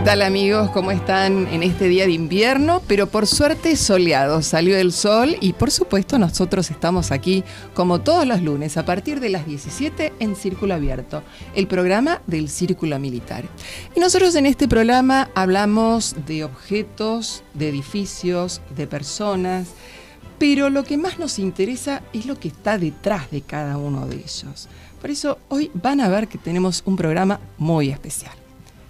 tal, amigos? ¿Cómo están en este día de invierno? Pero por suerte soleado, salió el sol y por supuesto nosotros estamos aquí como todos los lunes a partir de las 17 en Círculo Abierto, el programa del Círculo Militar. Y nosotros en este programa hablamos de objetos, de edificios, de personas, pero lo que más nos interesa es lo que está detrás de cada uno de ellos. Por eso hoy van a ver que tenemos un programa muy especial.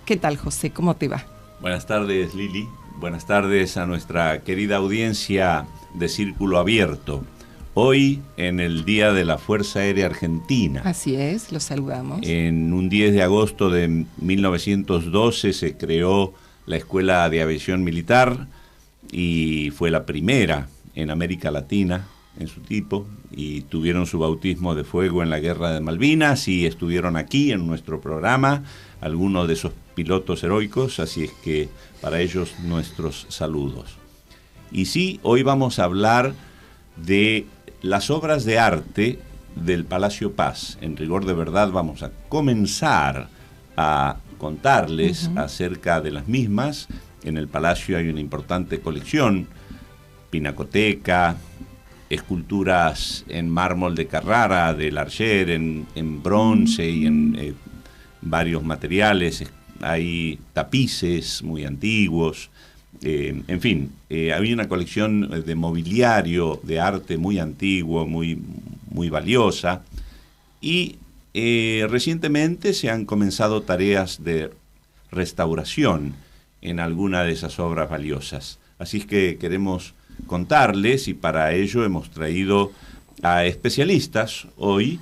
¿Qué tal, José? ¿Cómo te va? Buenas tardes, Lili. Buenas tardes a nuestra querida audiencia de Círculo Abierto. Hoy, en el Día de la Fuerza Aérea Argentina. Así es, los saludamos. En un 10 de agosto de 1912 se creó la Escuela de Aviación Militar y fue la primera en América Latina en su tipo, y tuvieron su bautismo de fuego en la Guerra de Malvinas y estuvieron aquí en nuestro programa algunos de esos pilotos heroicos, así es que para ellos nuestros saludos. Y sí, hoy vamos a hablar de las obras de arte del Palacio Paz. En rigor de verdad vamos a comenzar a contarles acerca de las mismas. En el Palacio hay una importante colección, pinacoteca, esculturas en mármol de Carrara, de Larcher, en bronce y en varios materiales. Hay tapices muy antiguos, en fin, había una colección de mobiliario, de arte muy antiguo, muy valiosa, y recientemente se han comenzado tareas de restauración en alguna de esas obras valiosas. Así es que queremos contarles, y para ello hemos traído a especialistas hoy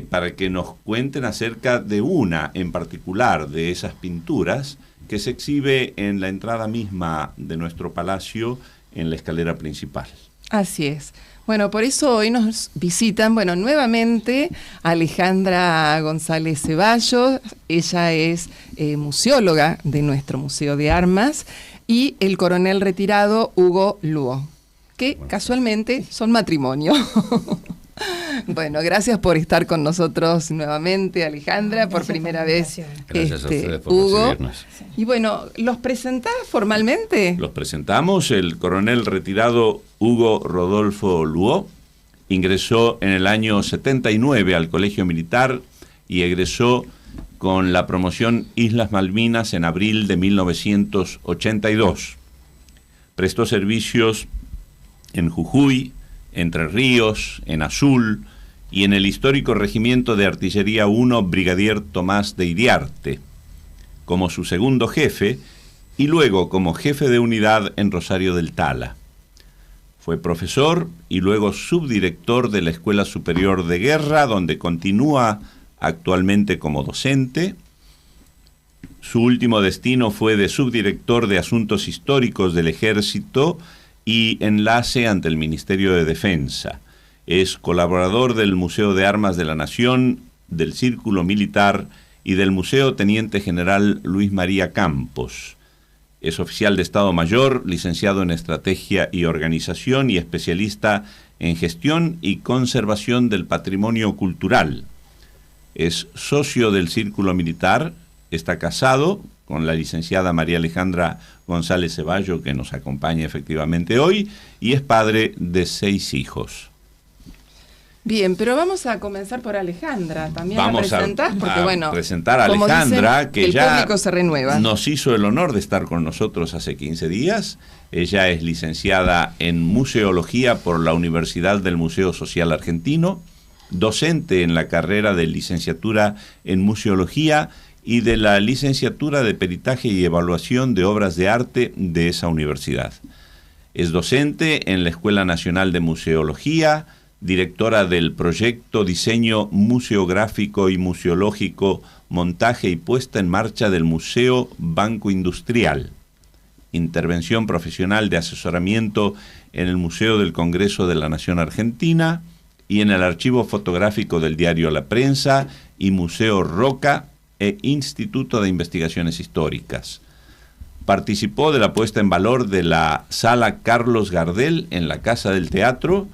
para que nos cuenten acerca de una en particular de esas pinturas que se exhibe en la entrada misma de nuestro palacio, en la escalera principal. Así es. Bueno, por eso hoy nos visitan, nuevamente Alejandra González Ceballos. Ella es museóloga de nuestro Museo de Armas, y el coronel retirado Hugo Luo, que casualmente son matrimonio. Bueno, gracias por estar con nosotros nuevamente, Alejandra, por primera vez. Gracias a ustedes por Hugo. recibirnos. Y bueno, ¿los presentás formalmente? Los presentamos. El coronel retirado Hugo Rodolfo Luo ingresó en el año 79 al Colegio Militar y egresó con la promoción Islas Malvinas en abril de 1982. Prestó servicios en Jujuy, Entre Ríos, en Azul y en el histórico Regimiento de Artillería 1 Brigadier Tomás de Iriarte, como su segundo jefe y luego como jefe de unidad en Rosario del Tala. Fue profesor y luego subdirector de la Escuela Superior de Guerra, donde continúa actualmente como docente. Su último destino fue de subdirector de Asuntos Históricos del Ejército y enlace ante el Ministerio de Defensa. Es colaborador del Museo de Armas de la Nación, del Círculo Militar y del Museo Teniente General Luis María Campos. Es oficial de Estado Mayor, licenciado en Estrategia y Organización y especialista en Gestión y Conservación del Patrimonio Cultural. Es socio del Círculo Militar, está casado con la licenciada María Alejandra González Ceballos, que nos acompaña efectivamente hoy, y es padre de 6 hijos. Bien, pero vamos a comenzar por Alejandra. También vamos la presentás, porque presentar a Alejandra, dicen, que el ya público se renueva. Nos hizo el honor de estar con nosotros hace 15 días. Ella es licenciada en Museología por la Universidad del Museo Social Argentino, docente en la carrera de licenciatura en Museología y de la licenciatura de Peritaje y Evaluación de Obras de Arte de esa universidad. Es docente en la Escuela Nacional de Museología, directora del proyecto Diseño Museográfico y Museológico, Montaje y Puesta en Marcha del Museo Banco Industrial. Intervención profesional de asesoramiento en el Museo del Congreso de la Nación Argentina y en el Archivo Fotográfico del diario La Prensa y Museo Roca e Instituto de Investigaciones Históricas. Participó de la puesta en valor de la Sala Carlos Gardel en la Casa del Teatro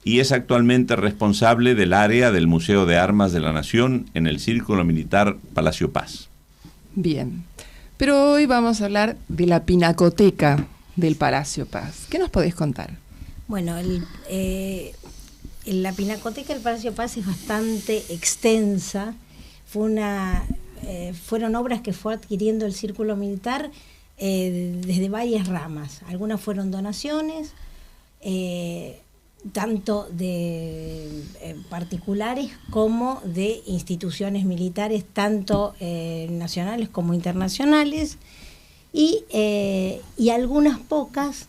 y es actualmente responsable del área del Museo de Armas de la Nación en el Círculo Militar Palacio Paz. Bien. Pero hoy vamos a hablar de la pinacoteca del Palacio Paz. ¿Qué nos podés contar? Bueno, la pinacoteca del Palacio Paz es bastante extensa. Fueron obras que fue adquiriendo el Círculo Militar desde varias ramas. Algunas fueron donaciones, tanto de particulares como de instituciones militares, tanto nacionales como internacionales, y algunas pocas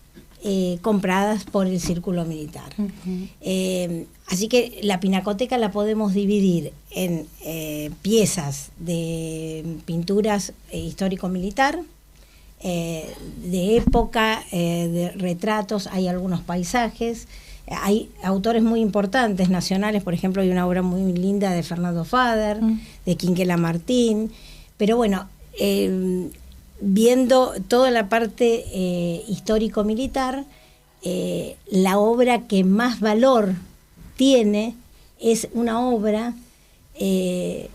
compradas por el Círculo Militar. Uh-huh. Así que la pinacoteca la podemos dividir en piezas de pinturas histórico-militar, de época, de retratos, hay algunos paisajes, hay autores muy importantes nacionales, por ejemplo hay una obra muy linda de Fernando Fader, de Quinquela Martín, pero bueno, viendo toda la parte histórico-militar, la obra que más valor tiene es una obra que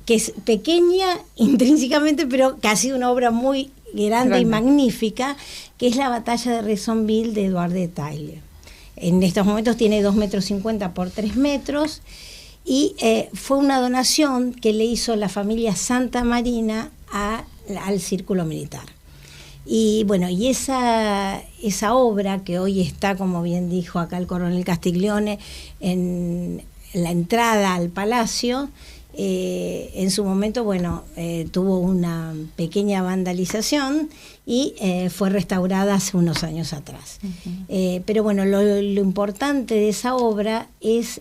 es pequeña intrínsecamente, pero que ha sido una obra muy grande y magnífica, que es la batalla de Rezonville de Edouard de Taille. En estos momentos tiene 2,50 metros por 3 metros y fue una donación que le hizo la familia Santa Marina al Círculo Militar. Y bueno, y esa obra que hoy está, como bien dijo acá el coronel Castiglione, en la entrada al palacio, en su momento, bueno, tuvo una pequeña vandalización y fue restaurada hace unos años atrás. Uh-huh. Pero bueno, lo importante de esa obra es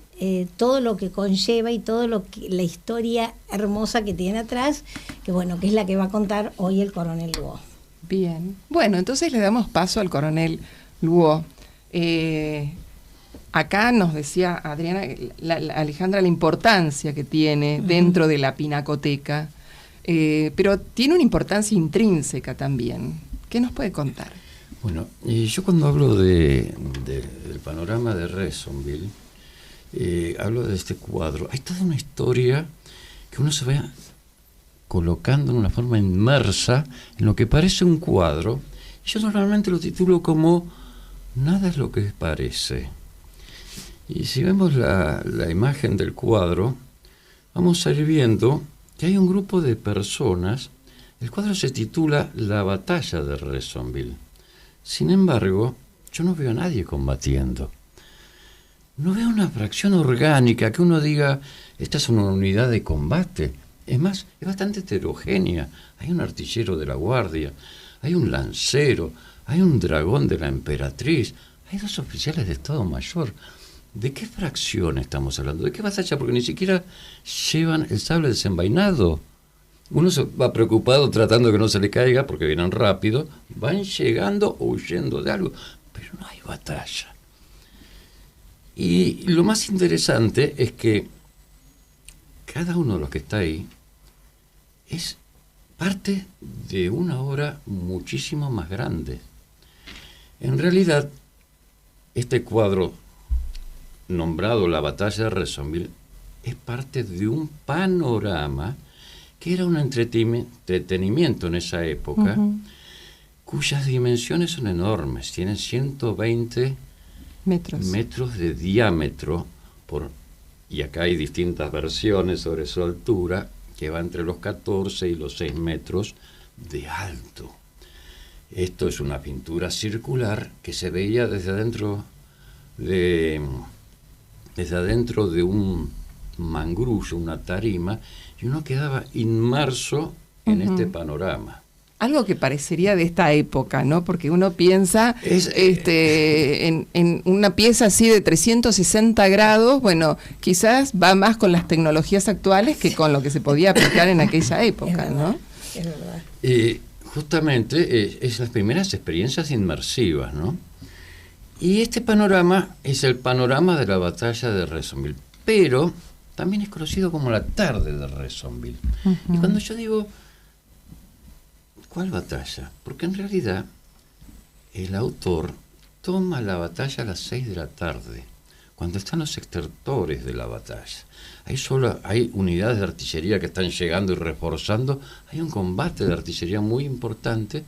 todo lo que conlleva y todo la historia hermosa que tiene atrás, que bueno, que es la que va a contar hoy el coronel Luo. Bien, bueno, entonces le damos paso al coronel Luo. Acá nos decía Adriana, Alejandra, la importancia que tiene dentro de la pinacoteca, pero tiene una importancia intrínseca también. ¿Qué nos puede contar? Bueno, yo cuando hablo del panorama de Rezonville, hablo de este cuadro. Hay toda una historia que uno se va colocando en una forma inmersa en lo que parece un cuadro. Yo normalmente lo titulo como Nada es lo que parece. Y si vemos la imagen del cuadro, vamos a ir viendo que hay un grupo de personas. El cuadro se titula La batalla de Rezonville. Sin embargo, yo no veo a nadie combatiendo. No veo una fracción orgánica que uno diga, esta es una unidad de combate. Es más, es bastante heterogénea. Hay un artillero de la guardia, hay un lancero, hay un dragón de la emperatriz, hay 2 oficiales de Estado Mayor. ¿De qué fracción estamos hablando? ¿De qué batalla? Porque ni siquiera llevan el sable desenvainado. Uno se va preocupado tratando de que no se le caiga porque vienen rápido, van llegando o huyendo de algo, pero no hay batalla. Y lo más interesante es que cada uno de los que está ahí es parte de una obra muchísimo más grande. En realidad, este cuadro nombrado La batalla de Rezonville es parte de un panorama que era un entretenimiento en esa época, cuyas dimensiones son enormes, tienen 120 metros de diámetro, y acá hay distintas versiones sobre su altura, que va entre los 14 y los 6 metros de alto. Esto es una pintura circular que se veía desde adentro de un mangrullo, una tarima, y uno quedaba inmerso en este panorama. Algo que parecería de esta época, ¿no? Porque uno piensa en una pieza así de 360 grados, bueno, quizás va más con las tecnologías actuales que con lo que se podía aplicar en aquella época, ¿no? Es verdad. Justamente es las primeras experiencias inmersivas, ¿no? Y este panorama es el panorama de la batalla de Rezonville, pero también es conocido como la tarde de Rezonville. Y cuando yo digo, ¿cuál batalla? Porque en realidad el autor toma la batalla a las 6 de la tarde, cuando están los extertores de la batalla. Ahí solo hay unidades de artillería que están llegando y reforzando. Hay un combate de artillería muy importante,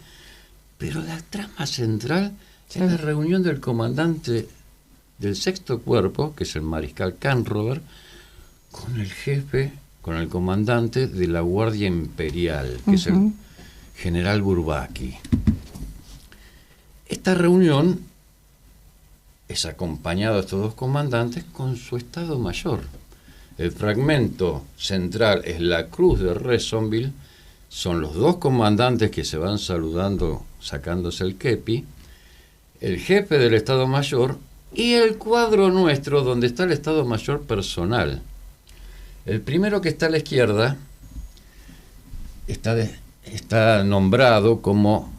pero la trama central es la reunión del comandante del sexto cuerpo, que es el mariscal Canrober, con el jefe, con el comandante de la Guardia Imperial, que es el general Bourbaki. Esta reunión es acompañada de estos dos comandantes con su Estado Mayor. El fragmento central es la cruz de Rezonville, son los dos comandantes que se van saludando, sacándose el kepi, el jefe del Estado Mayor y el cuadro nuestro donde está el Estado Mayor personal. El primero que está a la izquierda está nombrado como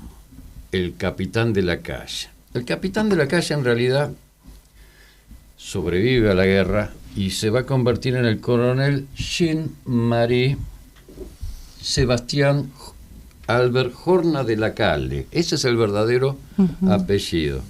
el capitán de la calle. El capitán de la calle en realidad sobrevive a la guerra y se va a convertir en el coronel Jean-Marie Sebastián Albert Horna de la Calle. Ese es el verdadero apellido.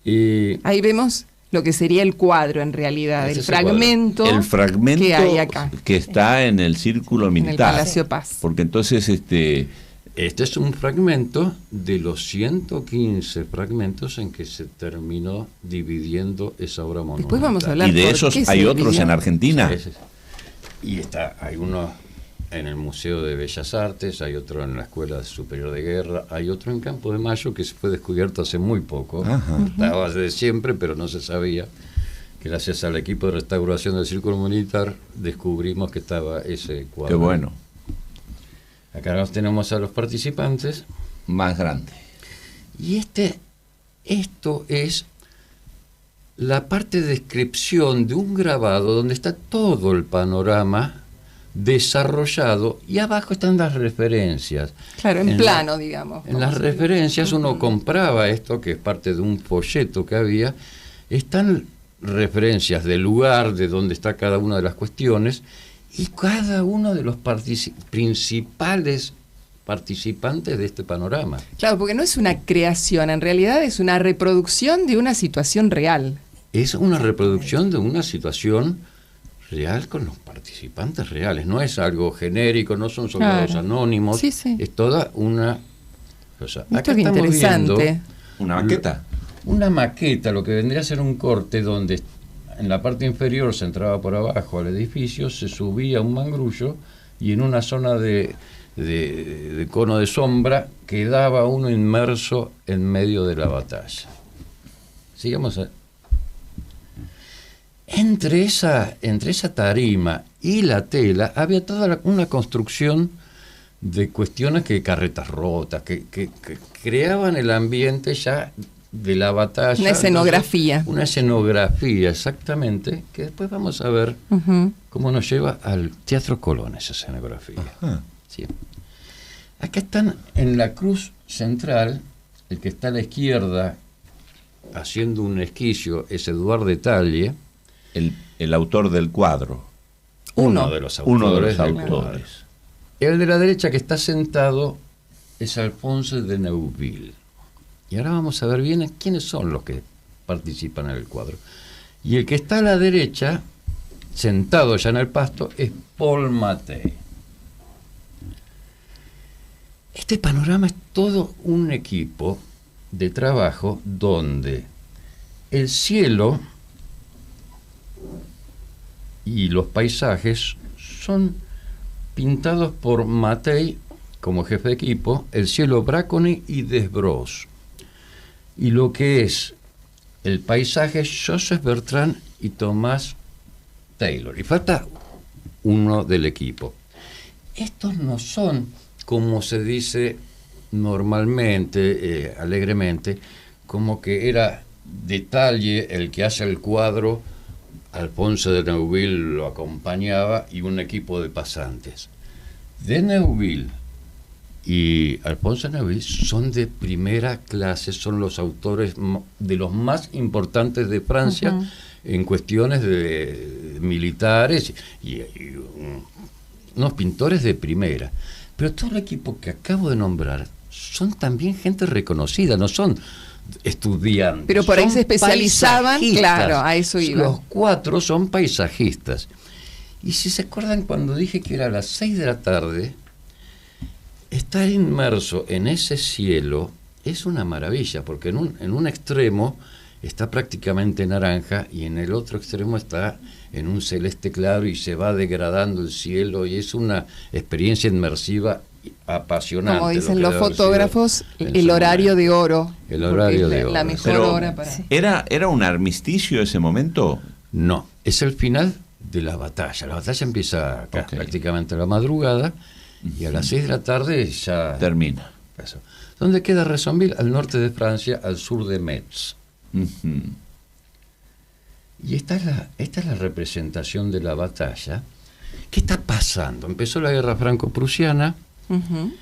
Y ahí vemos lo que sería el cuadro en realidad, el fragmento que hay acá. Que está en el círculo militar. En el Palacio Paz. Porque entonces este es un fragmento de los 115 fragmentos en que se terminó dividiendo esa obra monumental. Después vamos a hablar. ¿Y de esos hay otros en Argentina? Y hay uno en el Museo de Bellas Artes, hay otro en la Escuela Superior de Guerra, hay otro en Campo de Mayo que se fue descubierto hace muy poco. Estaba desde siempre, pero no se sabía. Que gracias al equipo de restauración del Círculo Militar descubrimos que estaba ese cuadro. Qué bueno. Acá nos tenemos a los participantes. Más grande. Y esto es la parte de descripción de un grabado donde está todo el panorama desarrollado y abajo están las referencias. Claro, en plano, digamos. En las referencias uno compraba esto, que es parte de un folleto que había, están referencias del lugar, de donde está cada una de las cuestiones, y cada uno de los principales participantes de este panorama. Claro, porque no es una creación, en realidad es una reproducción de una situación real. Es una reproducción de una situación real con los participantes reales, no es algo genérico, no son soldados anónimos, sí, sí. Es toda una cosa. Acá estamos interesante. Viendo una maqueta. Una maqueta, lo que vendría a ser un corte donde en la parte inferior se entraba por abajo al edificio, se subía un mangrullo y en una zona de cono de sombra quedaba uno inmerso en medio de la batalla. Sigamos a... Entre esa tarima y la tela había toda una construcción de cuestiones carretas rotas, que creaban el ambiente ya de la batalla. Una escenografía. Entonces, una escenografía, exactamente, que después vamos a ver cómo nos lleva al Teatro Colón esa escenografía. Sí. Acá están en la cruz central, el que está a la izquierda haciendo un esquicio es Eduard de Talle. El autor del cuadro. Uno de los autores. El de la derecha que está sentado es Alphonse de Neuville. Y ahora vamos a ver bien quiénes son los que participan en el cuadro. Y el que está a la derecha, sentado ya en el pasto, es Paul Mattei. Este panorama es todo un equipo de trabajo donde el cielo y los paisajes son pintados por Mattei como jefe de equipo, el cielo Bracconi y Desbrosse. Y lo que es el paisaje, Joseph Bertrand y Thomas Taylor. Y falta uno del equipo. Estos no son, como se dice normalmente, alegremente, como que era de Talle el que hace el cuadro, Alphonse de Neuville lo acompañaba y un equipo de pasantes. De Neuville y Alphonse de Neuville son de primera clase, son los autores de los más importantes de Francia en cuestiones de militares y unos pintores de primera. Pero todo el equipo que acabo de nombrar son también gente reconocida, no son estudiantes. Pero por ahí Son se especializaban, paisajistas. claro, a eso iba. Los 4 son paisajistas. Y si se acuerdan cuando dije que era a las 6 de la tarde, estar inmerso en ese cielo es una maravilla, porque en un extremo está prácticamente naranja y en el otro extremo está en un celeste claro y se va degradando el cielo y es una experiencia inmersiva apasionante. Como dicen lo que los debe haber fotógrafos, sido en el su horario momento. de oro. El horario porque es de oro. la mejor Pero hora para... Sí. ¿Era un armisticio ese momento? No, es el final de la batalla. La batalla empieza acá, Ok. prácticamente a la madrugada y a las 6 de la tarde ya Termina. pasó. ¿Dónde queda Rezonville? Al norte de Francia, al sur de Metz. Ujú. Y esta es la representación de la batalla. ¿Qué está pasando? Empezó la guerra franco-prusiana, Ujú.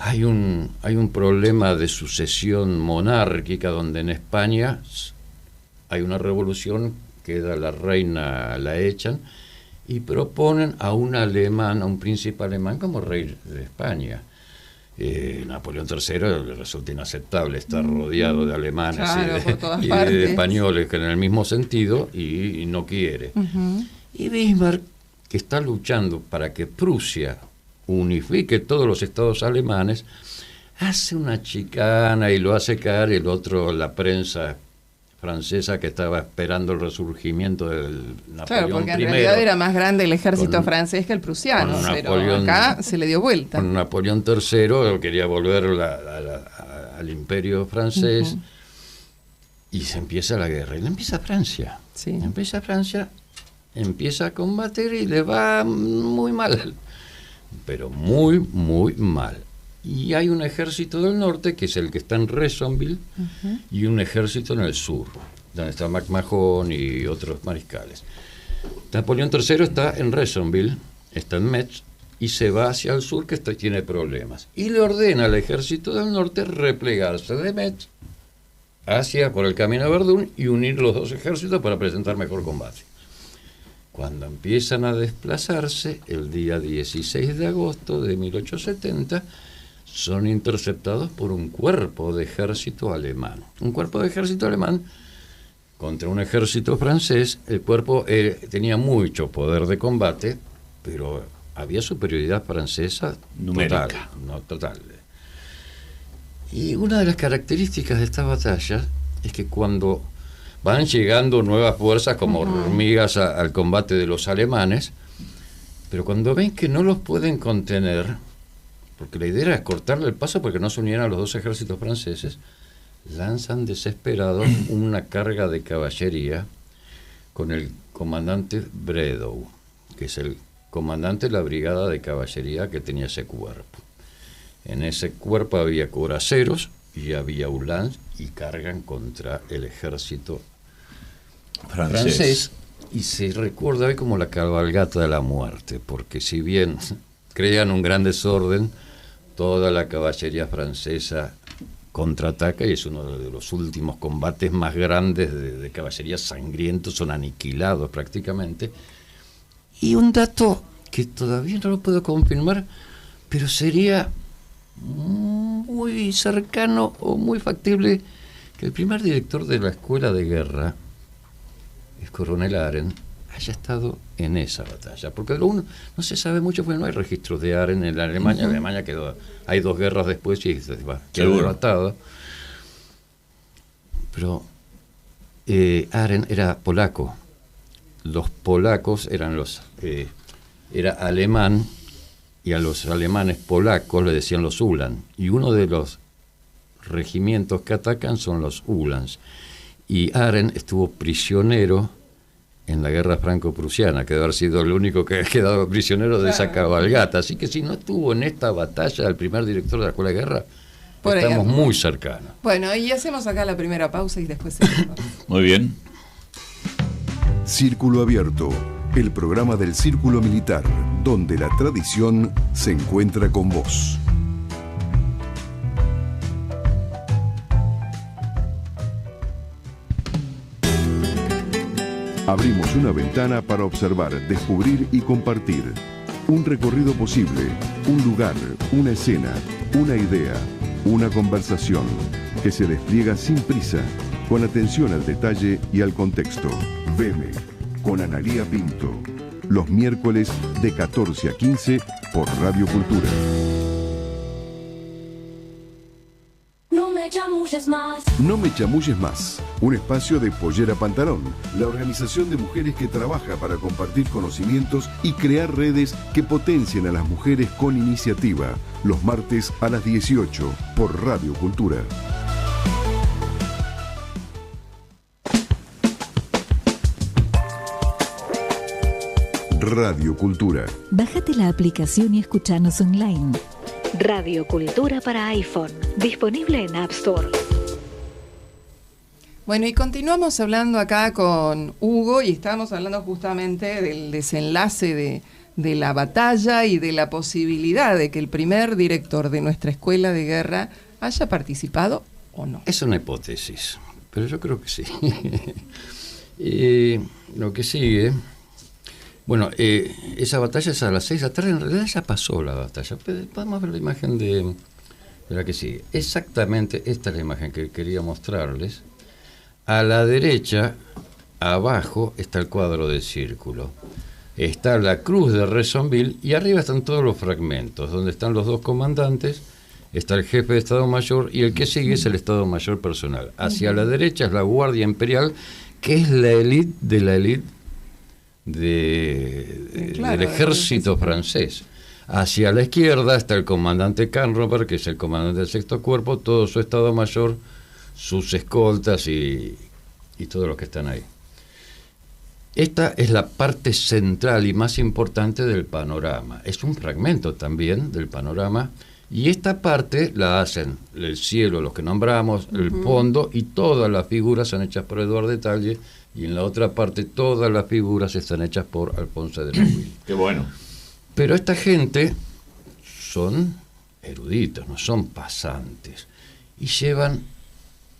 hay un problema de sucesión monárquica donde en España hay una revolución, queda la reina, la echan, y proponen a un alemán, a un príncipe alemán como rey de España. Napoleón III le resulta inaceptable estar rodeado de alemanes Claro, por todas y partes. de españoles que en el mismo sentido y no quiere. Ujú. Y Bismarck, que está luchando para que Prusia unifique todos los estados alemanes, hace una chicana y lo hace caer el otro, la prensa francesa que estaba esperando el resurgimiento del Claro, Napoleón porque en I. realidad era más grande el ejército Con- francés que el prusiano, con pero Napoleón- acá se le dio vuelta. Con Napoleón III quería volver al imperio francés. Ujú. Y se empieza la guerra. Y le empieza Francia. Sí. Empieza Francia, empieza a combatir y le va muy mal. Pero muy, muy mal. Y hay un ejército del norte, que es el que está en Rezonville, y un ejército en el sur, donde está MacMahon y otros mariscales. Napoleón III está en Rezonville, está en Metz, y se va hacia el sur, que tiene problemas. Y le ordena al ejército del norte replegarse de Metz hacia por el camino a Verdún y unir los dos ejércitos para presentar mejor combate. Cuando empiezan a desplazarse, el día 16 de agosto de 1870, son interceptados por un cuerpo de ejército alemán. Un cuerpo de ejército alemán contra un ejército francés. El cuerpo tenía mucho poder de combate, pero había superioridad francesa Numérica. total. Y una de las características de esta batalla es que cuando van llegando nuevas fuerzas como hormigas al combate de los alemanes, pero cuando ven que no los pueden contener, porque la idea era cortarle el paso porque no se unieran los dos ejércitos franceses, lanzan desesperados una carga de caballería con el comandante Bredow, que es el comandante de la brigada de caballería que tenía ese cuerpo. En ese cuerpo había coraceros y había uhlans y cargan contra el ejército francés. Y se recuerda hoy como la cabalgata de la muerte, porque si bien crean un gran desorden, toda la caballería francesa contraataca y es uno de los últimos combates más grandes de caballería sangrientos, son aniquilados prácticamente. Y un dato que todavía no lo puedo confirmar, pero sería muy cercano o muy factible que el primer director de la escuela de guerra, el coronel Aren, haya estado en esa batalla, porque no se sabe mucho porque no hay registros de Aren en la Alemania. Alemania quedó, hay 2 guerras después y quedó derrotado. Pero Aren era polaco. Los polacos eran era alemán, y a los alemanes polacos le decían los Uhlans, y uno de los regimientos que atacan son los Uhlans. Y Aren estuvo prisionero en la guerra franco-prusiana, que debe haber sido el único que ha quedado prisionero de esa cabalgata. Así que si no estuvo en esta batalla el primer director de la escuela de guerra, Por ahí estamos anda. muy cercanos. Bueno, y hacemos acá la primera pausa y después seguimos. Muy bien. Círculo Abierto, el programa del Círculo Militar, donde la tradición se encuentra con vos. Abrimos una ventana para observar, descubrir y compartir. Un recorrido posible, un lugar, una escena, una idea, una conversación. que se despliega sin prisa, con atención al detalle y al contexto. Veme, con Analía Pinto, los miércoles de 14 a 15 por Radio Cultura. No me chamulles más. No me chamulles más, un espacio de Pollera Pantalón, la organización de mujeres que trabaja para compartir conocimientos y crear redes que potencien a las mujeres con iniciativa, los martes a las 18 por Radio Cultura. Radio Cultura. Bájate la aplicación y escuchanos online. Radio Cultura para iPhone, disponible en App Store. Bueno, y continuamos hablando acá con Hugo y estábamos hablando justamente del desenlace de la batalla y de la posibilidad de que el primer director de nuestra escuela de guerra haya participado o no. Es una hipótesis, pero yo creo que sí. Lo que sigue... Bueno, esa batalla es a las 6 de la tarde, en realidad ya pasó la batalla. Podemos ver la imagen de la que sigue. Exactamente, esta es la imagen que quería mostrarles. A la derecha, abajo, está el cuadro del círculo. Está la cruz de Rezonville y arriba están todos los fragmentos, donde están los dos comandantes, está el jefe de Estado Mayor y el que sigue es el Estado Mayor personal. Hacia la derecha es la Guardia Imperial, que es la élite de la élite del ejército francés. Hacia la izquierda está el comandante Canrobert, que es el comandante del sexto cuerpo, todo su Estado Mayor, sus escoltas y todos los que están ahí. Esta es la parte central y más importante del panorama. Es un fragmento también del panorama, y esta parte la hacen el cielo, los que nombramos, el fondo, y todas las figuras son hechas por Eduard de Talle, y en la otra parte todas las figuras están hechas por Alphonse de Neuville. Qué bueno. Pero esta gente son eruditos, no son pasantes, y llevan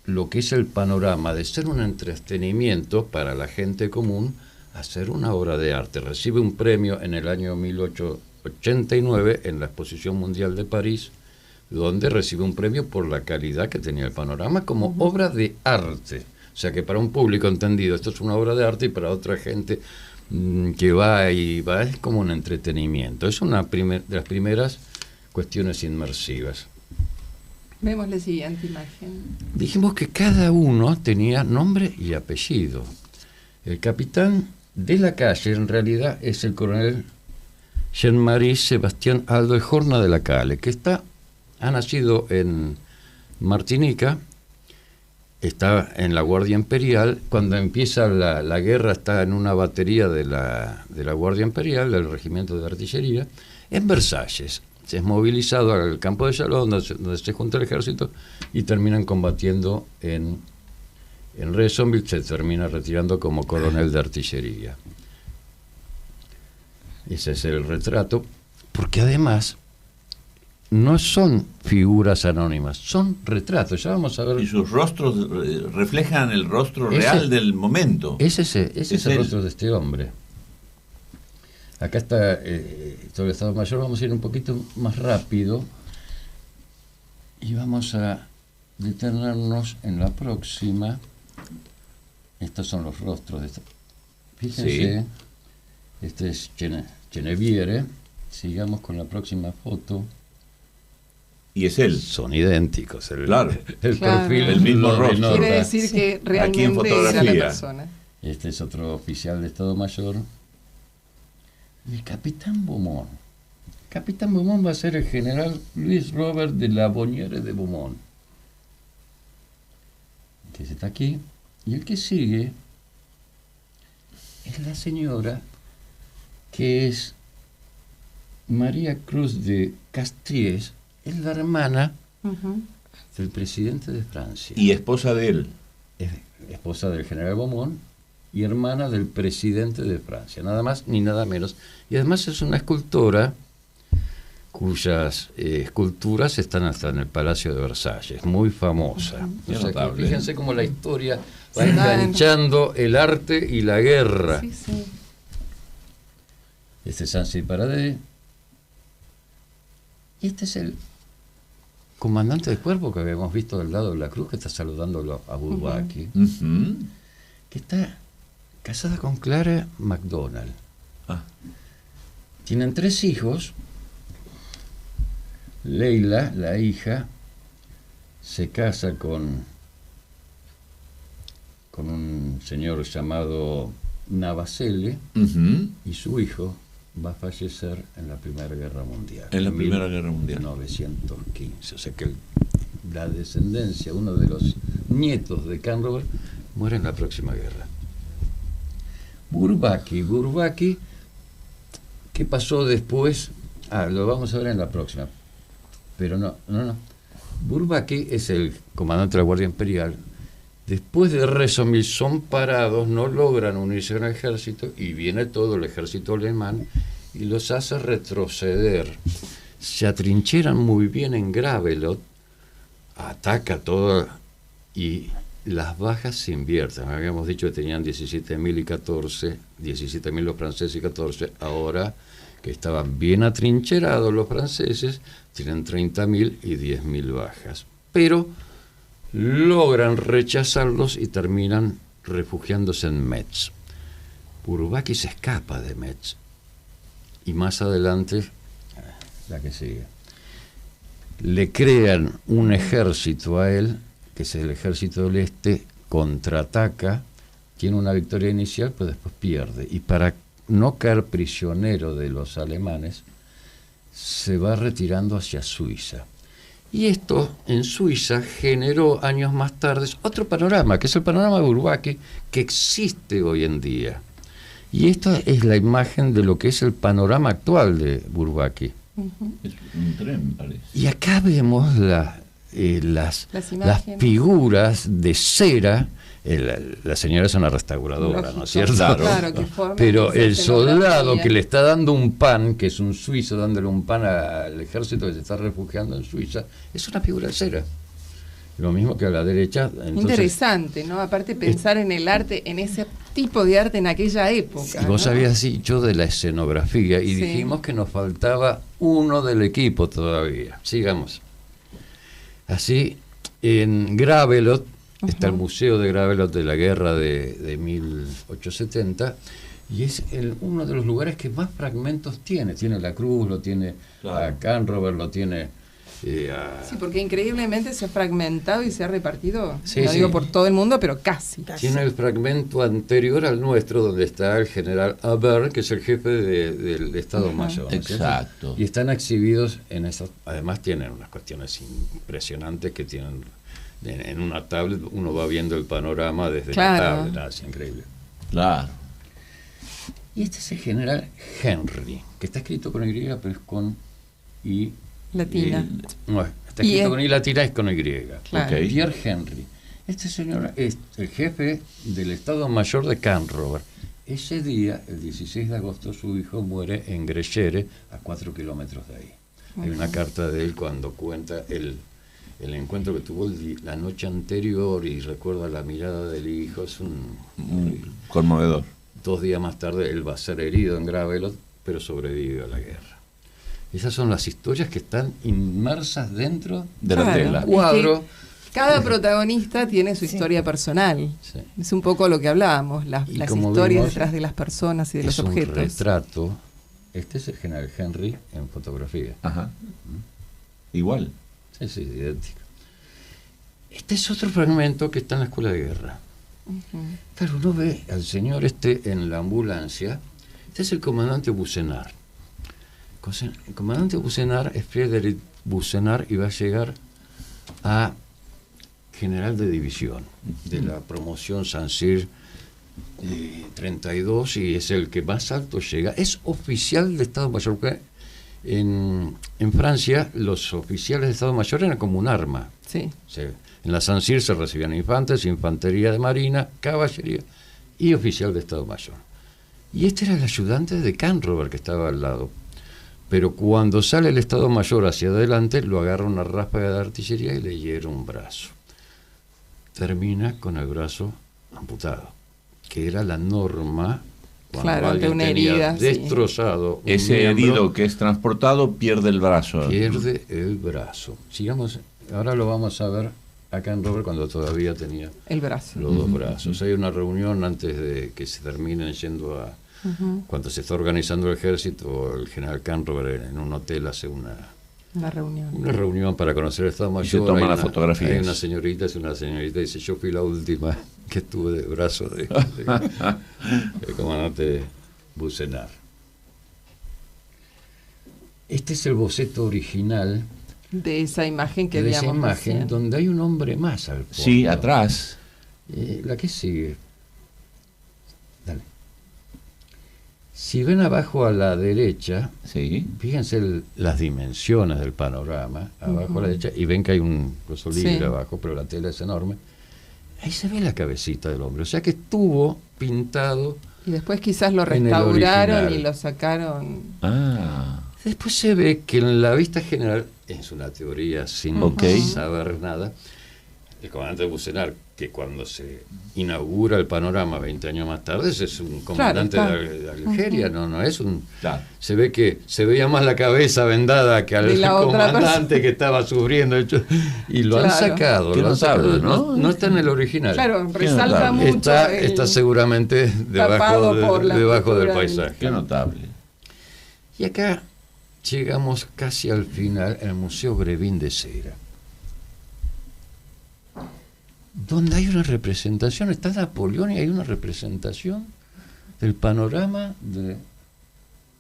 lo que es el panorama de ser un entretenimiento para la gente común a ser una obra de arte. Recibe un premio en el año 1889 en la Exposición Mundial de París, donde recibe un premio por la calidad que tenía el panorama como obra de arte. O sea que para un público entendido esto es una obra de arte, y para otra gente que va es como un entretenimiento. Es una de las primeras cuestiones inmersivas. Vemos la siguiente imagen. Dijimos que cada uno tenía nombre y apellido. El capitán de la calle en realidad es el coronel Jean-Marie Sebastián Aldo de Jorna de la Calle, que ha nacido en Martinica. Está en la Guardia Imperial. Cuando empieza la guerra está en una batería de la Guardia Imperial, del Regimiento de Artillería, en Versalles. Se es movilizado al campo de Chalon, donde se junta el ejército, y terminan combatiendo en Rezonville. Se termina retirando como coronel de artillería. Ese es el retrato, porque además no son figuras anónimas, son retratos. Ya vamos a ver. Y sus rostros reflejan el rostro real del momento. Ese es el rostro de este hombre. Acá está todo el Estado Mayor. Vamos a ir un poquito más rápido y vamos a detenernos en la próxima. Estos son los rostros de esta. Fíjense, sí. Este es Genevieve. Sigamos con la próxima foto. Y es él. Son idénticos. Claro. El perfil, el mismo rostro. Quiere decir que realmente era la persona. Este es otro oficial de Estado Mayor. Y el capitán Beaumont. El capitán Beaumont va a ser el general Luis Robert de la Bonnière de Beaumont, que está aquí. Y el que sigue es la señora, que es María Cruz de Castries, es la hermana del presidente de Francia. Y esposa de él. Es esposa del general Beaumont y hermana del presidente de Francia, nada más ni nada menos. Y además es una escultora cuyas esculturas están hasta en el Palacio de Versalles, muy famosa. O sea que fíjense cómo la historia va enganchando el arte y la guerra. Sí, sí. Este es Sancy Paradis. Y este es comandante de cuerpo que habíamos visto del lado de la cruz, que está saludándolo a Bourbaki, que está casada con Clara MacDonald. Tienen 3 hijos. Leila, la hija, se casa con un señor llamado Navacelle, y su hijo va a fallecer en la Primera Guerra Mundial. En la Primera Guerra Mundial. 1915. O sea que la descendencia, uno de los nietos de Canrover, muere en la próxima guerra. Bourbaki, ¿qué pasó después? Lo vamos a ver en la próxima. Pero no. Bourbaki es el comandante de la Guardia Imperial. Después de Rezonville son parados, no logran unirse al ejército y viene todo el ejército alemán y los hace retroceder. Se atrincheran muy bien en Gravelotte, ataca todo y las bajas se invierten. Habíamos dicho que tenían 17.000 y 14, 17.000 los franceses y 14. Ahora que estaban bien atrincherados los franceses, tienen 30.000 y 10.000 bajas. Pero logran rechazarlos y terminan refugiándose en Metz. Bourbaki se escapa de Metz. Y más adelante, la que sigue, le crean un ejército a él, que es el ejército del Este, contraataca, tiene una victoria inicial, pero después pierde. Y para no caer prisionero de los alemanes, se va retirando hacia Suiza. Y esto en Suiza generó años más tarde otro panorama, que es el panorama de Bourbaki, que existe hoy en día. Y esta es la imagen de lo que es el panorama actual de Bourbaki. Es un tren, parece. Y acá vemos las figuras de cera. La señora es una restauradora, Lógico, ¿no es cierto? Claro, que forma pero esa el soldado escenografía. que le está dando un pan, que es un suizo dándole un pan al ejército que se está refugiando en Suiza, es una figura de cera. Lo mismo que a la derecha. Entonces, interesante, ¿no? Aparte pensar en el arte, en ese tipo de arte en aquella época. y vos ¿no? habías dicho de la escenografía y Sí. dijimos que nos faltaba uno del equipo todavía. Sigamos. Así, en Gravelotte, está el Museo de Gravelotte de la guerra de 1870, y es uno de los lugares que más fragmentos tiene. Tiene la cruz, lo tiene a Canrover, lo tiene Sí, porque increíblemente se ha fragmentado y se ha repartido, Sí, no sí. digo por todo el mundo, pero casi. Tiene el fragmento anterior al nuestro, donde está el general Haber, que es el jefe del Estado Mayor. ¿no es cierto? Exacto. Y están exhibidos en esas. Además tienen unas cuestiones impresionantes que tienen en una tablet. Uno va viendo el panorama desde Claro. la tablet. Es increíble. Claro. Y este es el general Henry, que está escrito con Y, pero es con I. Latina. No, está Y escrito es- con I latina, es con Y. Claro. Ok. Pierre Henry. Este señor es el jefe del Estado Mayor de Canrover. Ese día, el 16 de agosto, su hijo muere en Grechere, a 4 kilómetros de ahí. Hay una carta de él cuando cuenta el encuentro que tuvo la noche anterior y recuerda la mirada del hijo. Es Conmovedor. 2 días más tarde él va a ser herido en Gravelotte, pero sobrevive a la guerra. Esas son las historias que están inmersas dentro De la Claro. tela. Es que cuadro. cada protagonista tiene su historia personal. Sí. Es un poco lo que hablábamos, las Y las como historias vimos, detrás de las personas y de los Es un objetos. retrato. Este es el general Henry en fotografía. Ajá. Igual. Sí, sí, idéntico. Este es otro fragmento que está en la escuela de guerra. Claro, uno ve al señor en la ambulancia. Este es el comandante Bucenard. El comandante Bucenard es Frédéric Bucenard y va a llegar a general de división de la promoción Saint-Cyr 32 y es el que más alto llega. Es oficial de Estado Mayor. Porque en Francia los oficiales de Estado Mayor eran como un arma. Sí. En la Saint-Cyr se recibían infantes, infantería de marina, caballería y oficial de Estado Mayor. Y este era el ayudante de Canrover que estaba al lado. Pero cuando sale el Estado Mayor hacia adelante, lo agarra una ráfaga de artillería y le hiere un brazo. Termina con el brazo amputado, que era la norma Cuando Claro, ante alguien una tenía herida, sí. destrozado un Ese miembro, herido que es transportado pierde el brazo. pierde el brazo. Sigamos, ahora lo vamos a ver acá en Robert cuando todavía tenía El brazo. los dos brazos. Hay una reunión antes de que se terminen yendo a... Cuando se está organizando el ejército, el general Canrover en un hotel hace una reunión para conocer el Estado Mayor. se toman Hay las una- fotografías. Hay una señorita dice, yo fui la última que estuve de brazo de el comandante Bucenar. Este es el boceto original De esa imagen que de esa veíamos imagen, recién. donde hay un hombre más al fondo. Sí, atrás. La que sigue. Dale. Si ven abajo a la derecha, Sí. fíjense las dimensiones del panorama, abajo a la derecha, y ven que hay un coso libre Sí. abajo, pero la tela es enorme. Ahí se ve la cabecita del hombre. O sea que estuvo pintado. Y después quizás lo En el restauraron original. y lo sacaron. Ah. Después se ve que en la vista general, es una teoría sin Ok. saber nada, el comandante Bucenar, que cuando se inaugura el panorama 20 años más tarde, es un comandante Claro, de Algeria, no es un... Claro. Se ve que se veía más la cabeza vendada que al De la otra comandante que estaba sufriendo. Y lo han Claro. sacado. Qué Lo han notable, sacado. ¿no? No está en el original. Claro, resalta notable. mucho. Está seguramente tapado por la debajo del pintura paisaje. Qué notable. Y acá llegamos casi al final, en el Museo Grévin de Cera, donde hay una representación, está Napoleón y hay una representación del panorama de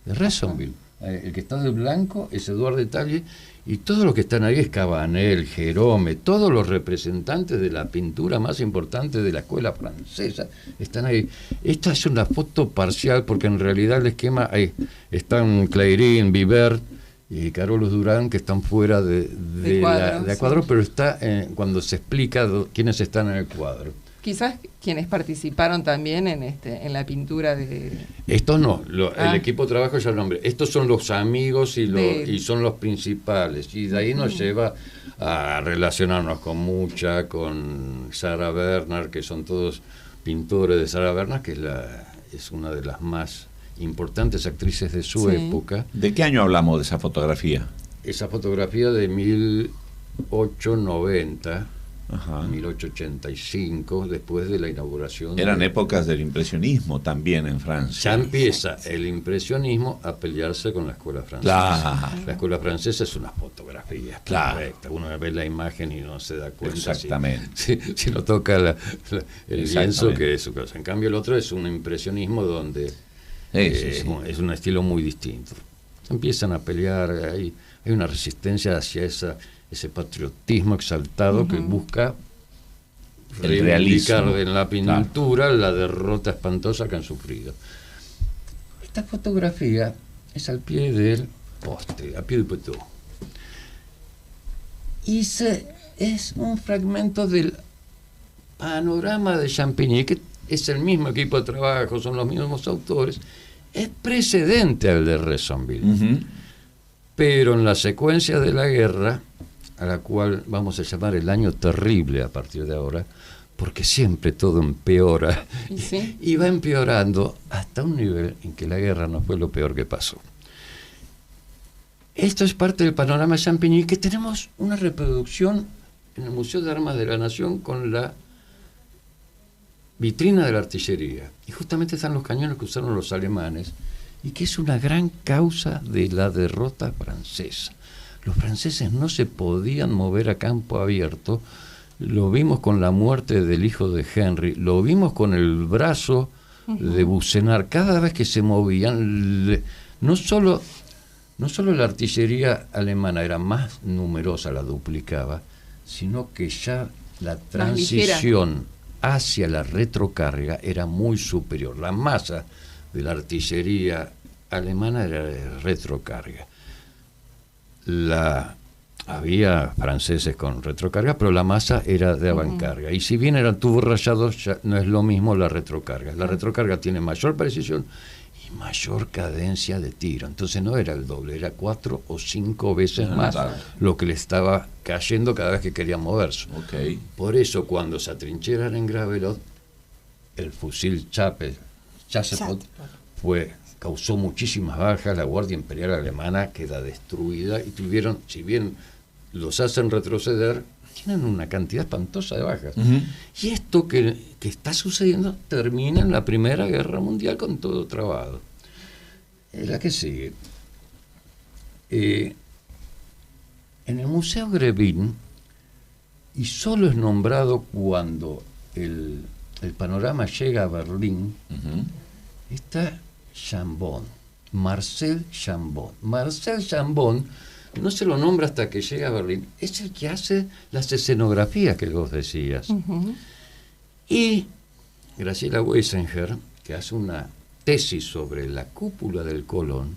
Rezonville. El que está de blanco es Eduard de Talle, y todos los que están ahí es Cabanel, Jerome, todos los representantes de la pintura más importante de la escuela francesa están ahí. Esta es una foto parcial porque en realidad el esquema ahí están Clairin, Vivert y Carolus Durán, que están fuera de cuadro, cuadro, sí. pero está cuando se explica quiénes están en el cuadro. Quizás quienes participaron también en la pintura de... Estos no, Ah. el equipo de trabajo ya lo nombré. Estos son los amigos De- y son los principales. Y de ahí nos lleva a relacionarnos con Mucha, con Sarah Bernhardt, que son todos pintores de Sarah Bernhardt, que es una de las más importantes actrices de su Sí. época. ¿De qué año hablamos de esa fotografía? Esa fotografía de 1890, Ajá. 1885, después de la inauguración. Eran de- épocas del impresionismo también en Francia. Ya empieza el impresionismo a pelearse con la escuela francesa. Claro. La escuela francesa es una fotografía Claro. perfecta. Uno ve la imagen y no se da cuenta Exactamente. si no toca el lienzo, Exactamente. que es su cosa. En cambio, el otro es un impresionismo donde Sí, sí, sí. es un estilo muy distinto. Empiezan a pelear, hay una resistencia hacia ese patriotismo exaltado que busca El reivindicar realismo. en la pintura la derrota espantosa que han sufrido. Esta fotografía es al pie del poste, a pie de poteau. Y es un fragmento del panorama de Champigny, que es el mismo equipo de trabajo, son los mismos autores, es precedente al de Rezonville. Ujú. Pero en la secuencia de la guerra, a la cual vamos a llamar el año terrible a partir de ahora, porque siempre todo empeora, ¿Y sí? y va empeorando hasta un nivel en que la guerra no fue lo peor que pasó. Esto es parte del panorama Champigny, que tenemos una reproducción en el Museo de Armas de la Nación con la vitrina de la artillería. Y justamente están los cañones que usaron los alemanes, y que es una gran causa de la derrota francesa. Los franceses no se podían mover a campo abierto. Lo vimos con la muerte del hijo de Henry, lo vimos con el brazo de Bucenar. Cada vez que se movían, no solo la artillería alemana era más numerosa, la duplicaba, sino que ya la transición hacia la retrocarga era muy superior. La masa de la artillería alemana era de retrocarga. Había franceses con retrocarga, pero la masa era de avancarga. Y si bien eran tubos rayados, ya no es lo mismo la retrocarga. La retrocarga tiene mayor precisión y mayor cadencia de tiro. Entonces no era el doble, era 4 o 5 veces más claro. lo que le estaba cayendo cada vez que quería moverse. Ok. Por eso, cuando se atrincheran en Gravelot, el fusil Chassepot causó muchísimas bajas, la Guardia Imperial Alemana queda destruida y tuvieron, si bien los hacen retroceder, tienen una cantidad espantosa de bajas. Y esto que está sucediendo termina en la Primera Guerra Mundial con todo trabado. La que sigue. En el Museo Grebin, y solo es nombrado cuando el panorama llega a Berlín, está Chambon, Marcel Chambon. Marcel Chambon no se lo nombra hasta que llega a Berlín. Es el que hace las escenografías que vos decías. Y Graciela Weissinger, que hace una tesis sobre la cúpula del Colón,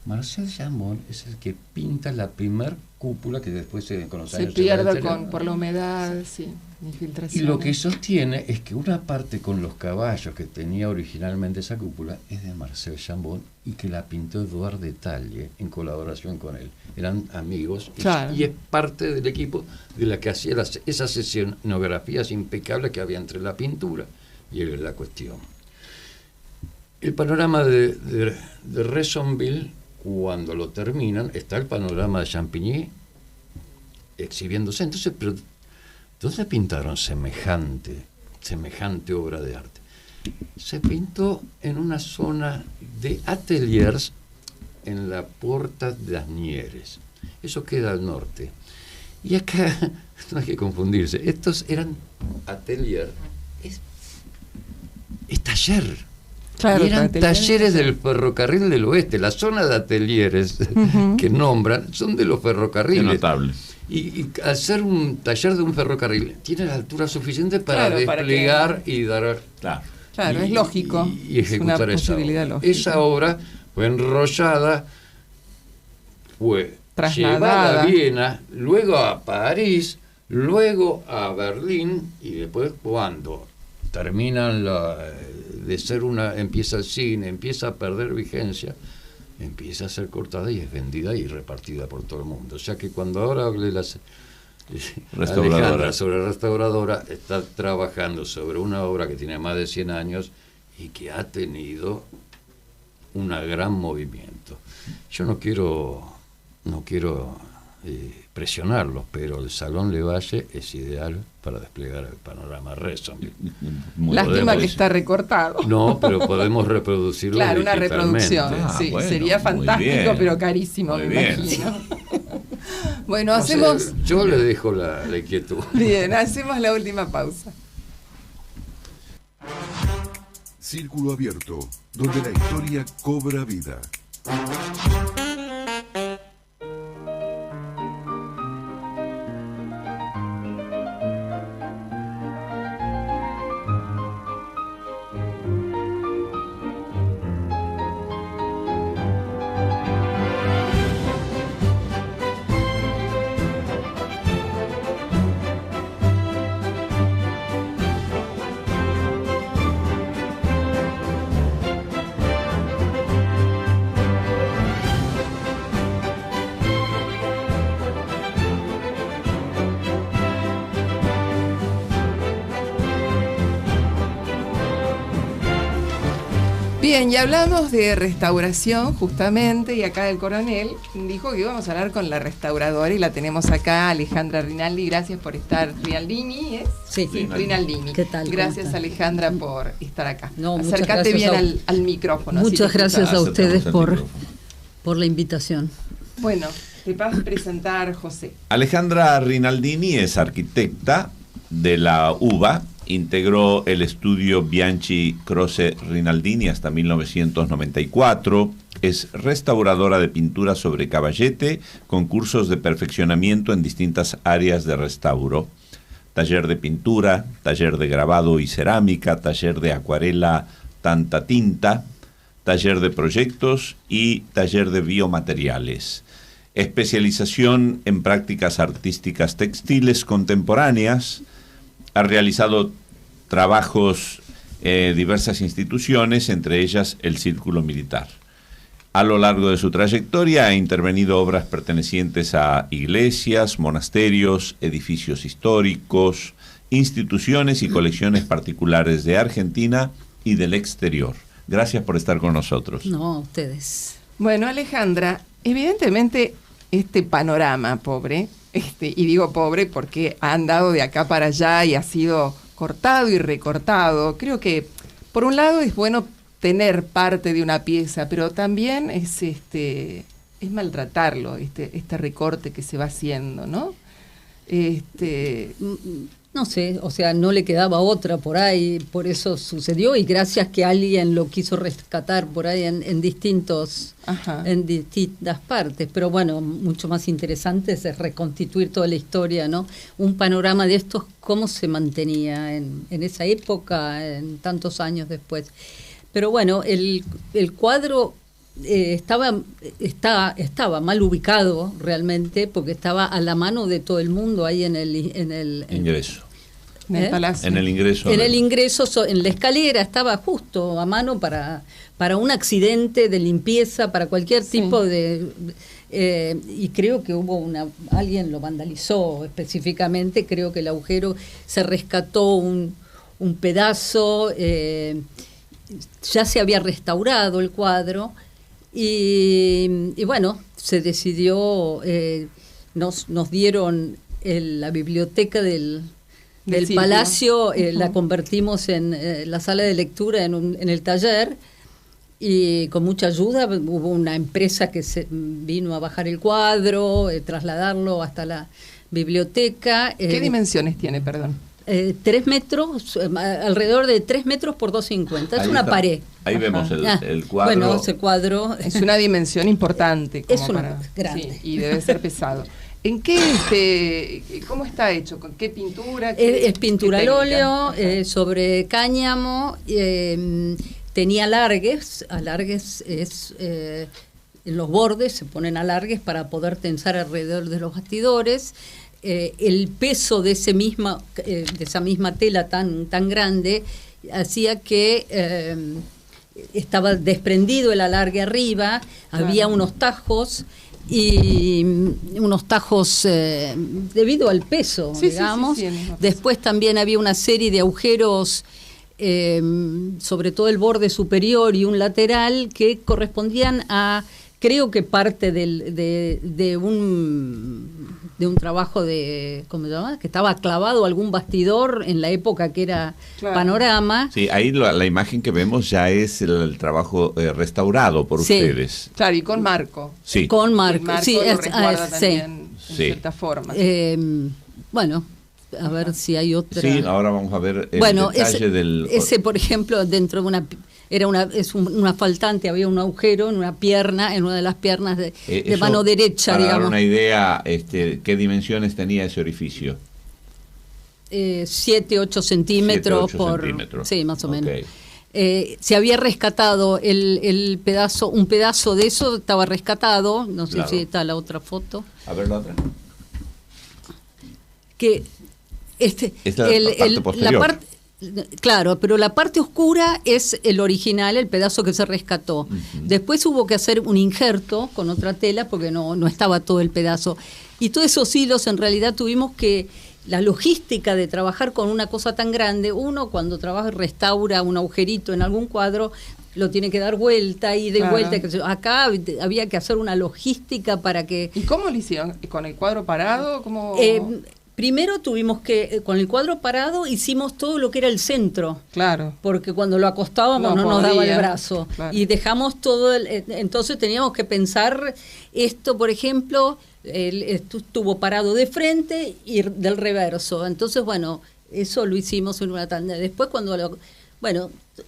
Marcel Chambon es el que pinta la primer cúpula que después con los años se pierde por la humedad, sí, infiltración. Y lo que sostiene es que una parte con los caballos que tenía originalmente esa cúpula es de Marcel Chambon y que la pintó Eduard de Talle en colaboración con él. Eran amigos y es parte del equipo de la que hacía esas escenografías impecables que había entre la pintura y la cuestión. El panorama de Rezonville, cuando lo terminan, está el panorama de Champigny exhibiéndose. Entonces, pero ¿dónde pintaron semejante obra de arte? Se pintó en una zona de ateliers en la Puerta de Asnieres. Eso queda al norte. Y acá, no hay que confundirse, estos eran ateliers, es taller. Claro, y eran talleres del ferrocarril del oeste. La zona de ateliers que nombran son de los ferrocarriles. Qué notable. Y al ser un taller de un ferrocarril, tiene la altura suficiente para desplegar y dar... Claro, es lógico. Y ejecutar es una posibilidad lógica. Esa obra fue enrollada, fue trasladada llevada a Viena, luego a París, luego a Berlín, y después cuando terminan de ser empieza el cine, empieza a perder vigencia, empieza a ser cortada y es vendida y repartida por todo el mundo. O sea que cuando ahora hable Alejandra sobre Restauradora, está trabajando sobre una obra que tiene más de 100 años y que ha tenido un gran movimiento. Yo no quiero presionarlos, pero el Salón Le Valle es ideal para desplegar el panorama Rezonville. Lástima que está recortado. No, pero podemos reproducirlo. Claro, una reproducción. Sí, bueno, sería fantástico, pero carísimo, muy me bien. imagino. Bueno, hacemos... yo le dejo la inquietud. Bien, hacemos la última pausa. Círculo Abierto, donde la historia cobra vida. Bien, y hablamos de restauración justamente, y acá el coronel dijo que íbamos a hablar con la restauradora y la tenemos acá, Alejandra Rinaldi. Gracias por estar. Rinaldini, ¿es? Sí, Rinaldini. ¿Qué tal? Gracias, Alejandra, por estar acá. No, acércate bien al micrófono. Muchas gracias a ustedes por la invitación. Bueno, te vas a presentar, José. Alejandra Rinaldini es arquitecta de la UBA. Integró el estudio Bianchi Croce Rinaldini hasta 1994. Es restauradora de pintura sobre caballete con cursos de perfeccionamiento en distintas áreas de restauro. Taller de pintura, taller de grabado y cerámica, taller de acuarela tanta tinta, taller de proyectos y taller de biomateriales. Especialización en prácticas artísticas textiles contemporáneas. Ha realizado trabajos en diversas instituciones, entre ellas el Círculo Militar. A lo largo de su trayectoria ha intervenido obras pertenecientes a iglesias, monasterios, edificios históricos, instituciones y colecciones particulares de Argentina y del exterior. Gracias por estar con nosotros. No, ustedes. Bueno, Alejandra, evidentemente este panorama pobre, y digo pobre porque ha andado de acá para allá y ha sido cortado y recortado. Creo que por un lado es bueno tener parte de una pieza, pero también es maltratarlo, este recorte que se va haciendo, ¿no? No sé, o sea, no le quedaba otra por ahí, por eso sucedió, y gracias que alguien lo quiso rescatar por ahí en distintas partes. Pero bueno, mucho más interesante es reconstituir toda la historia, ¿no? Un panorama de estos, cómo se mantenía en esa época, en tantos años después. Pero bueno, el cuadro estaba mal ubicado realmente, porque estaba a la mano de todo el mundo ahí en el ingreso. En el palacio. En el ingreso. En el ingreso, en la escalera, estaba justo a mano para un accidente de limpieza, para cualquier tipo de... y creo que alguien lo vandalizó específicamente, creo que el agujero se rescató un pedazo, ya se había restaurado el cuadro, y bueno, se decidió, nos dieron la biblioteca del palacio, la convertimos en la sala de lectura en el taller, y con mucha ayuda hubo una empresa que vino a bajar el cuadro, trasladarlo hasta la biblioteca. ¿Qué dimensiones tiene, perdón? 3 metros, alrededor de 3 metros por 2,50. Es una pared. Ahí vemos el cuadro. Bueno, ese cuadro es una dimensión importante. Es grande. Sí, y debe ser pesado. ¿En qué cómo está hecho? ¿Con qué pintura? Es pintura al óleo, sobre cáñamo, tenía alargues es en los bordes se ponen alargues para poder tensar alrededor de los bastidores. El peso de esa misma tela tan grande hacía que estaba desprendido el alargue arriba, claro. Había unos tajos debido al peso, digamos. Sí, después también había una serie de agujeros, sobre todo el borde superior y un lateral, que correspondían a, creo que parte de un trabajo ¿cómo se llama? Que estaba clavado algún bastidor en la época que era panorama. Sí, ahí la imagen que vemos ya es el trabajo restaurado por ustedes. Claro, y con marco. Sí. Con marco. El marco sí, lo resguarda también, en cierta forma. Bueno, a ver si hay otra. Sí, ahora vamos a ver el detalle ese, por ejemplo, dentro de una faltante, había un agujero en una de las piernas de mano derecha, para digamos. Dar una idea, ¿qué dimensiones tenía ese orificio? 7-8 centímetros centímetros. Sí, más o menos. Se había rescatado un pedazo de eso, estaba rescatado, no sé si está la otra foto. A ver la otra. Que parte posterior. Claro, pero la parte oscura es el original, el pedazo que se rescató. Uh-huh. Después hubo que hacer un injerto con otra tela porque no estaba todo el pedazo. Y todos esos hilos, en realidad tuvimos que... La logística de trabajar con una cosa tan grande, uno cuando trabaja y restaura un agujerito en algún cuadro, lo tiene que dar vuelta y de vuelta. Acá había que hacer una logística para que... ¿Y cómo lo hicieron? ¿Con el cuadro parado? ¿Cómo...? Primero tuvimos que, con el cuadro parado, hicimos todo lo que era el centro. Claro. Porque cuando lo acostábamos no nos daba el brazo. Claro. Y dejamos todo, entonces teníamos que pensar esto, por ejemplo, estuvo parado de frente y del reverso. Entonces, bueno, eso lo hicimos en una tanda. Después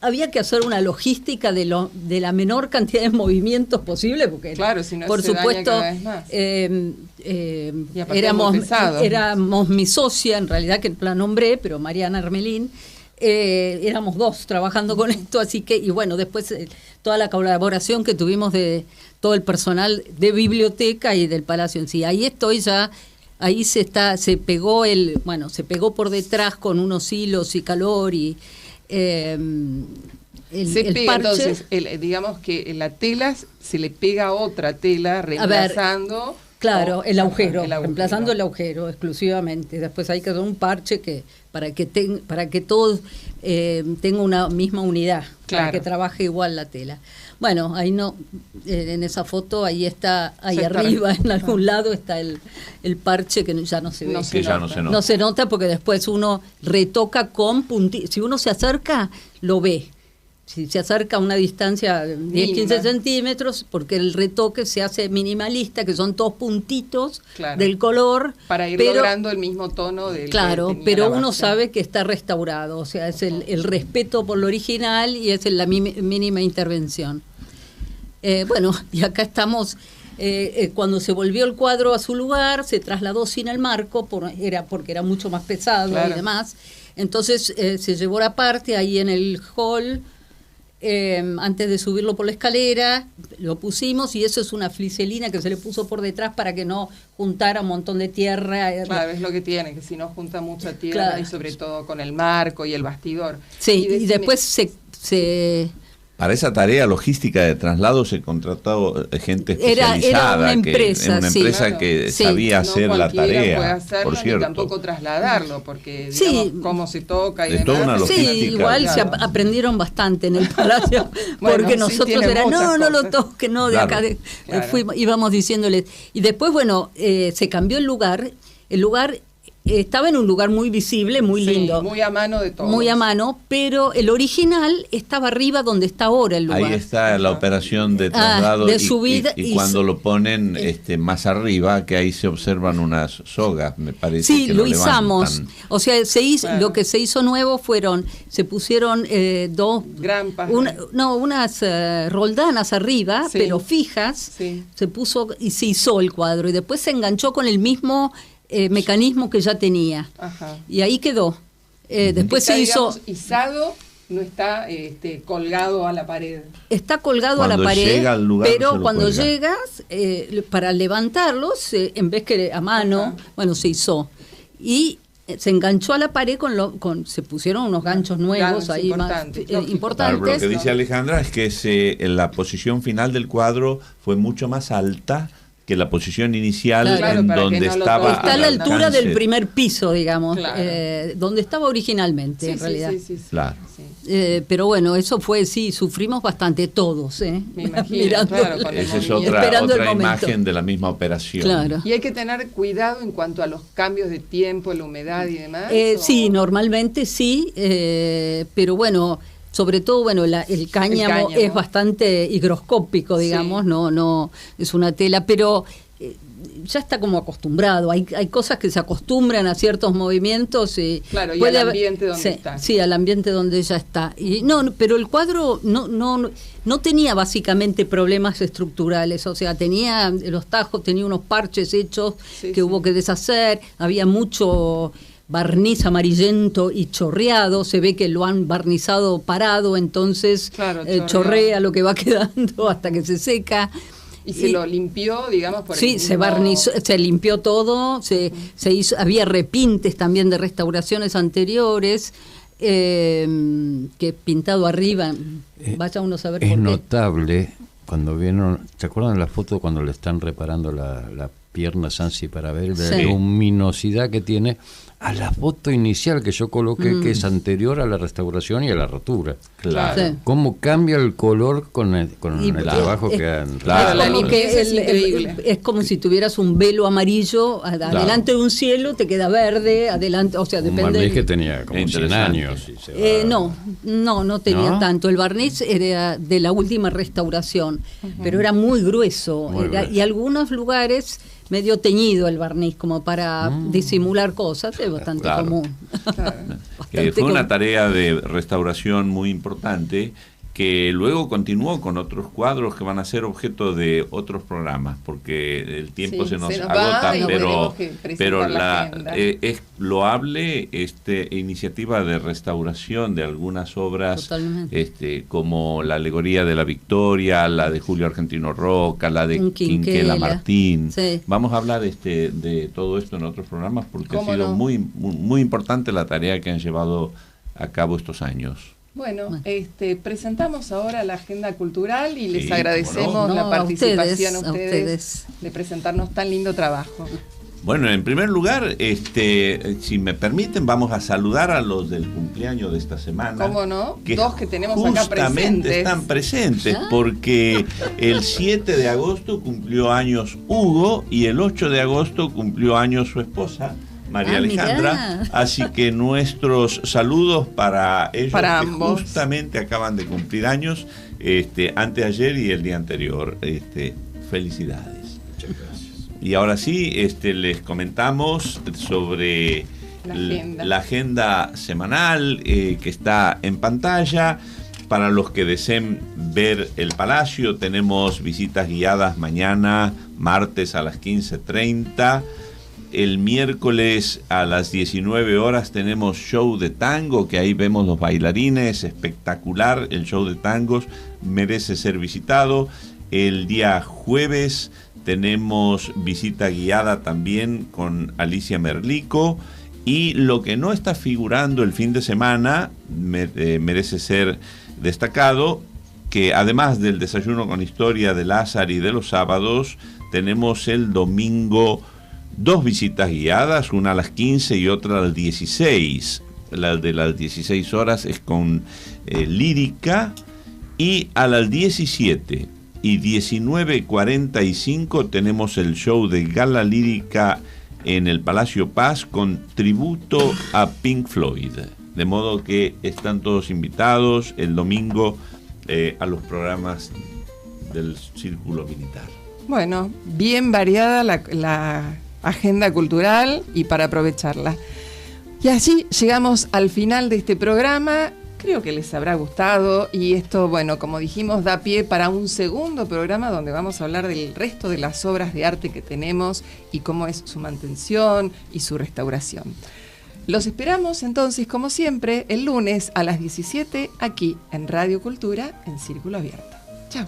había que hacer una logística de la menor cantidad de movimientos posible, porque si no, por supuesto éramos mi socia, en realidad, que la nombré, pero Mariana Armelín, éramos dos trabajando con esto, así que, y bueno, después toda la colaboración que tuvimos de todo el personal de biblioteca y del Palacio en sí. Ahí se pegó por detrás con unos hilos y calor y entonces, digamos que la tela se le pega a otra tela reemplazando Claro, el agujero, reemplazando el agujero exclusivamente. Después hay que hacer un parche que para que todos tenga una misma unidad, para que trabaje igual la tela. Bueno, ahí no, en esa foto ahí está, ahí arriba en algún lado está el parche que ya no se ve. No se nota porque después uno retoca con puntitos. Si uno se acerca, lo ve. Si se acerca a una distancia de 10-15 centímetros, porque el retoque se hace minimalista, que son todos puntitos del color. Para ir logrando el mismo tono del Claro, pero uno sabe que está restaurado, o sea, es el respeto por lo original y es la mínima intervención. Bueno, y acá estamos, cuando se volvió el cuadro a su lugar, se trasladó sin el marco, porque era mucho más pesado y demás. Entonces se llevó la parte ahí en el hall. Antes de subirlo por la escalera, lo pusimos y eso es una fliselina que se le puso por detrás para que no juntara un montón de tierra. Claro, es lo que tiene, que si no junta mucha tierra y sobre todo con el marco y el bastidor. Sí, y después se Para esa tarea logística de traslado se contrató gente especializada. Era una empresa, que sabía hacer la tarea. Puede hacerlo, por cierto. Ni tampoco trasladarlo, porque digamos, cómo se toca y toda una logística. Sí, igual se aprendieron bastante en el palacio, porque nosotros era, no lo toques, no, de acá. Íbamos diciéndoles. Y después, bueno, se cambió el lugar. El lugar estaba en un lugar muy visible, muy lindo. Muy a mano de todo. Muy a mano, pero el original estaba arriba donde está ahora el lugar. Ahí está la operación de traslado de subida y cuando lo ponen más arriba, que ahí se observan unas sogas, me parece. Sí, que lo izamos. O sea, se hizo, lo que se hizo nuevo se pusieron unas roldanas arriba, pero fijas. Se puso y se izó el cuadro y después se enganchó con el mismo mecanismo que ya tenía. Y ahí quedó. Después está, se hizo... Digamos, izado, no está colgado a la pared. Está colgado a la pared, pero cuando llegas, para levantarlos, en vez que a mano, bueno, se izó. Y se enganchó a la pared se pusieron unos ganchos nuevos ahí importantes. Claro, lo que dice Alejandra es que la posición final del cuadro fue mucho más alta que la posición inicial en donde estaba. Está a la altura del primer piso, digamos, donde estaba originalmente, en realidad. Sí. Claro. Pero bueno, eso fue, sufrimos bastante todos, Me imagino, mirando, esa es otra imagen de la misma operación. Claro. Y hay que tener cuidado en cuanto a los cambios de tiempo, la humedad y demás. Sí, normalmente sí, pero bueno, sobre todo, bueno, el cáñamo es bastante higroscópico, digamos, no es una tela, pero ya está como acostumbrado. Hay cosas que se acostumbran a ciertos movimientos. Claro, y al ambiente donde está. Sí, al ambiente donde ya está. Y pero el cuadro no tenía básicamente problemas estructurales, o sea, tenía los tajos, tenía unos parches hechos que hubo que deshacer, había mucho barniz amarillento y chorreado, se ve que lo han barnizado parado, entonces chorrea lo que va quedando hasta que se seca. Y se lo limpió, digamos, por se barnizó, se limpió todo, se hizo, había repintes también de restauraciones anteriores, que pintado arriba, vaya uno a saber por qué. Es notable cuando vieron, ¿se acuerdan de la foto cuando le están reparando la pierna Sansi para ver la luminosidad que tiene a la foto inicial que yo coloqué, que es anterior a la restauración y a la rotura? Claro. Sí. ¿Cómo cambia el color con el trabajo que han... Es como si tuvieras un velo amarillo, adelante de un cielo te queda verde, adelante, o sea, depende... Un barniz que tenía como 100 años. No tenía tanto. El barniz era de la última restauración, pero era muy grueso. Y algunos lugares medio teñido el barniz, como para disimular cosas, es bastante común. Fue una tarea de restauración muy importante que luego continuó con otros cuadros que van a ser objeto de otros programas, porque el tiempo se nos agota, pero es loable iniciativa de restauración de algunas obras, como la Alegoría de la Victoria, la de Julio Argentino Roca, la de Quinquela Martín. Vamos a hablar de todo esto en otros programas, porque ha sido muy, muy, muy importante la tarea que han llevado a cabo estos años. Bueno, presentamos ahora la agenda cultural y les Sí, agradecemos cómo no. la No, participación a ustedes. de presentarnos tan lindo trabajo. Bueno, en primer lugar, si me permiten, vamos a saludar a los del cumpleaños de esta semana. ¿Cómo no? Dos que tenemos acá justamente presentes. están presentes, porque el 7 de agosto cumplió años Hugo y el 8 de agosto cumplió años su esposa, María Alejandra. Mirá. Así que nuestros saludos para ellos, Para que ambos. justamente acaban de cumplir años, anteayer y el día anterior. Felicidades. Muchas gracias. Y ahora sí, les comentamos sobre la agenda semanal que está en pantalla. Para los que deseen ver el Palacio, tenemos visitas guiadas mañana, martes a las 15:30. El miércoles a las 19 horas tenemos show de tango, que ahí vemos los bailarines, espectacular el show de tangos, merece ser visitado. El día jueves tenemos visita guiada también con Alicia Merlico. Y lo que no está figurando el fin de semana merece ser destacado, que además del desayuno con historia de Lázaro y de los sábados, tenemos el domingo 2 visitas guiadas, una a las 15 y otra a las 16. La de las 16 horas es con lírica, y a las 17 y 19:45 tenemos el show de gala lírica en el Palacio Paz con tributo a Pink Floyd. De modo que están todos invitados el domingo a los programas del Círculo Militar. Bueno, bien variada la agenda cultural y para aprovecharla. Y así llegamos al final de este programa. Creo que les habrá gustado y esto, bueno, como dijimos, da pie para un segundo programa donde vamos a hablar del resto de las obras de arte que tenemos y cómo es su mantención y su restauración. Los esperamos entonces, como siempre, el lunes a las 17 aquí en Radio Cultura en Círculo Abierto. Chao.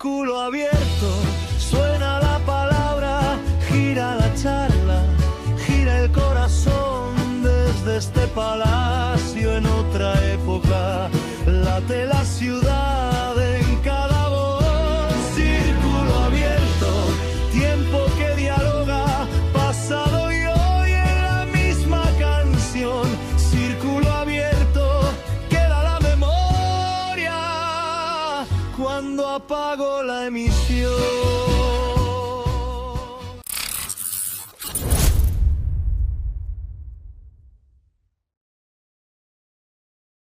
Círculo abierto, suena la palabra, gira la charla, gira el corazón desde este palacio en otra época. Late la ciudad en cada voz. Círculo abierto, tiempo que dialoga, pasado y hoy en la misma canción. Círculo abierto, queda la memoria cuando apago la emisión.